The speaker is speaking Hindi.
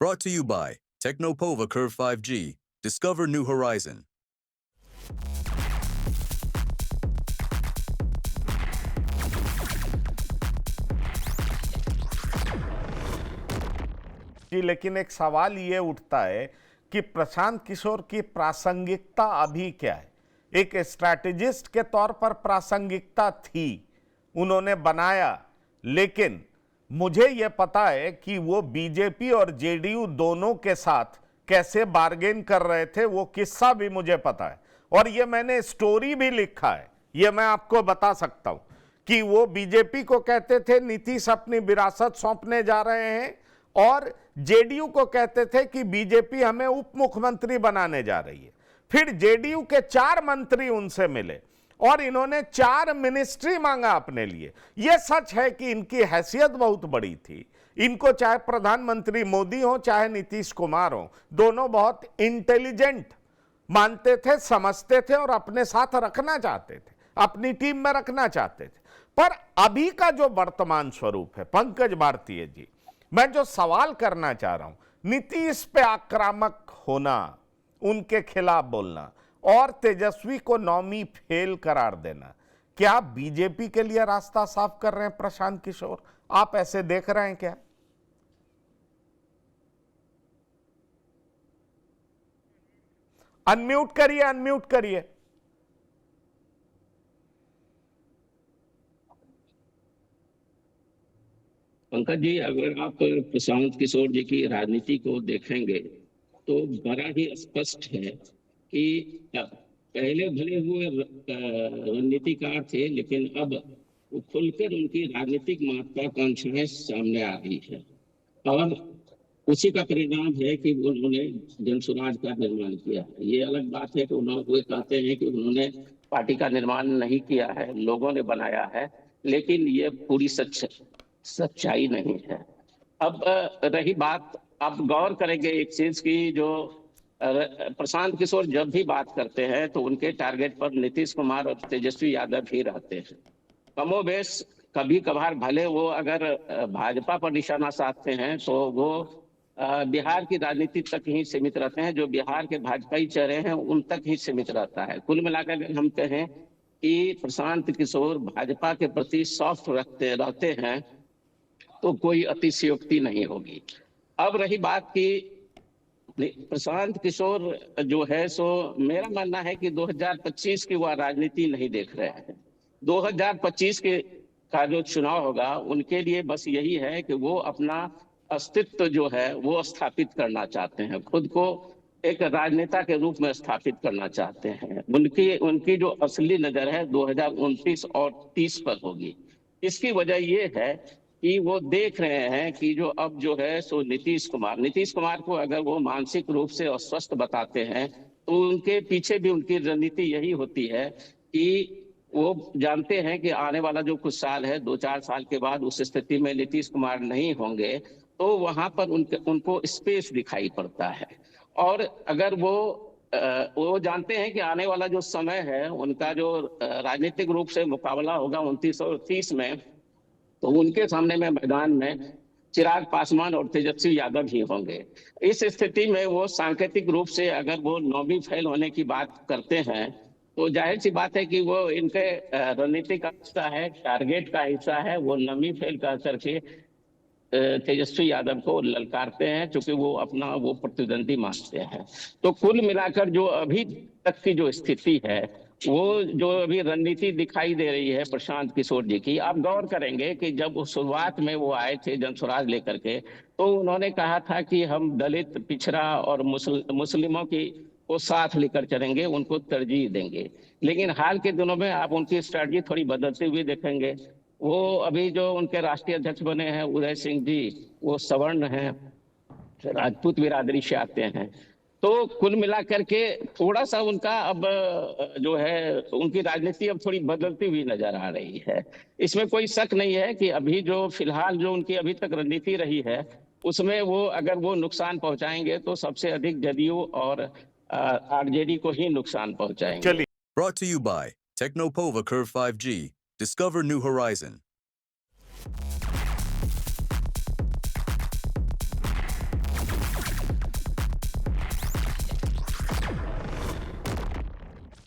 Brought to you by Technopova Curve 5G. Discover new horizon. जी, लेकिन एक सवाल ये उठता है कि प्रशांत किशोर की प्रासंगिकता अभी क्या है। एक स्ट्रैटेजिस्ट के तौर पर प्रासंगिकता थी, उन्होंने बनाया, लेकिन मुझे यह पता है कि वो बीजेपी और जेडीयू दोनों के साथ कैसे बार्गेन कर रहे थे, वो किस्सा भी मुझे पता है और ये मैंने स्टोरी भी लिखा है। ये मैं आपको बता सकता हूं कि वो बीजेपी को कहते थे नीतीश अपनी विरासत सौंपने जा रहे हैं और जेडीयू को कहते थे कि बीजेपी हमें उप मुख्यमंत्री बनाने जा रही है। फिर जेडीयू के 4 मंत्री उनसे मिले और इन्होंने 4 मिनिस्ट्री मांगा अपने लिए। यह सच है कि इनकी हैसियत बहुत बड़ी थी। इनको चाहे प्रधानमंत्री मोदी हो चाहे नीतीश कुमार हो, दोनों बहुत इंटेलिजेंट मानते थे, समझते थे और अपने साथ रखना चाहते थे, अपनी टीम में रखना चाहते थे। पर अभी का जो वर्तमान स्वरूप है पंकज भारतीय जी, मैं जो सवाल करना चाह रहा हूं, नीतीश पे आक्रामक होना, उनके खिलाफ बोलना और तेजस्वी को नौमी फेल करार देना, क्या बीजेपी के लिए रास्ता साफ कर रहे हैं प्रशांत किशोर? आप ऐसे देख रहे हैं क्या? अनम्यूट करिए, अनम्यूट करिए। पंकज जी, अगर आप प्रशांत किशोर जी की राजनीति को देखेंगे तो बड़ा ही स्पष्ट है कि पहले भले हुए रणनीतिकार थे, लेकिन अब वो खुलकर उनकी राजनीतिक महत्वाकांक्षाएं सामने आ रही है और उसी का परिणाम है कि उन्होंने जनसुराज का निर्माण किया है। ये अलग बात है कि वो कहते हैं कि उन्होंने पार्टी का निर्माण नहीं किया है, लोगों ने बनाया है, लेकिन ये पूरी सच्चाई नहीं है। अब रही बात, आप गौर करेंगे एक चीज की, जो प्रशांत किशोर जब भी बात करते हैं तो उनके टारगेट पर नीतीश कुमार और तेजस्वी यादव ही रहते हैं। कमोबेश कभी कभार भले वो अगर भाजपा पर निशाना साधते हैं तो वो बिहार की राजनीति तक ही सीमित रहते हैं। जो बिहार के भाजपाई चेहरे हैं उन तक ही सीमित रहता है। कुल मिलाकर हम कहें कि प्रशांत किशोर भाजपा के प्रति सॉफ्ट रहते हैं तो कोई अतिशयोक्ति नहीं होगी। अब रही बात कि प्रशांत किशोर जो है, सो मेरा मानना है कि 2025 की वह राजनीति नहीं देख रहे हैं। 2025 के का जो चुनाव होगा उनके लिए बस यही है कि वो अपना अस्तित्व जो है वो स्थापित करना चाहते हैं, खुद को एक राजनेता के रूप में स्थापित करना चाहते हैं। उनकी जो असली नजर है 2029 और 30 पर होगी। इसकी वजह ये है कि वो देख रहे हैं कि जो अब जो है सो नीतीश कुमार को अगर वो मानसिक रूप से अस्वस्थ बताते हैं तो उनके पीछे भी उनकी रणनीति यही होती है कि वो जानते हैं कि आने वाला जो कुछ साल है, 2-4 साल के बाद उस स्थिति में नीतीश कुमार नहीं होंगे तो वहां पर उनको स्पेस दिखाई पड़ता है। और अगर वो जानते हैं कि आने वाला जो समय है उनका जो राजनीतिक रूप से मुकाबला होगा 29 और 30 में, तो उनके सामने में मैदान में चिराग पासवान और तेजस्वी यादव ही होंगे। इस स्थिति में वो सांकेतिक रूप से अगर वो नौवीं फेल होने की बात करते हैं तो जाहिर सी बात है कि वो इनके रणनीति का हिस्सा है, टारगेट का हिस्सा है। वो नौवीं फेल कह करके तेजस्वी यादव को ललकारते हैं, क्योंकि वो अपना वो प्रतिद्वंदी मानते हैं। तो कुल मिलाकर जो अभी तक की जो स्थिति है, वो जो अभी रणनीति दिखाई दे रही है प्रशांत किशोर जी की, आप गौर करेंगे कि जब शुरुआत में वो आए थे जनसुराज लेकर के तो उन्होंने कहा था कि हम दलित, पिछड़ा और मुस्लिमों की को साथ लेकर चलेंगे, उनको तरजीह देंगे। लेकिन हाल के दिनों में आप उनकी स्ट्रेटजी थोड़ी बदलते हुए देखेंगे। वो अभी जो उनके राष्ट्रीय अध्यक्ष बने हैं उदय सिंह जी, वो सवर्ण हैं, राजपूत बिरादरी से आते हैं। तो कुल मिलाकर के थोड़ा सा उनका अब जो है उनकी राजनीति अब थोड़ी बदलती हुई नजर आ रही है। इसमें कोई शक नहीं है कि अभी जो फिलहाल जो उनकी अभी तक रणनीति रही है उसमें वो अगर वो नुकसान पहुंचाएंगे तो सबसे अधिक जदयू और आरजेडी को ही नुकसान पहुंचाएंगे। चलिए। Brought to you by Technopova Curve 5G. Discover new horizon.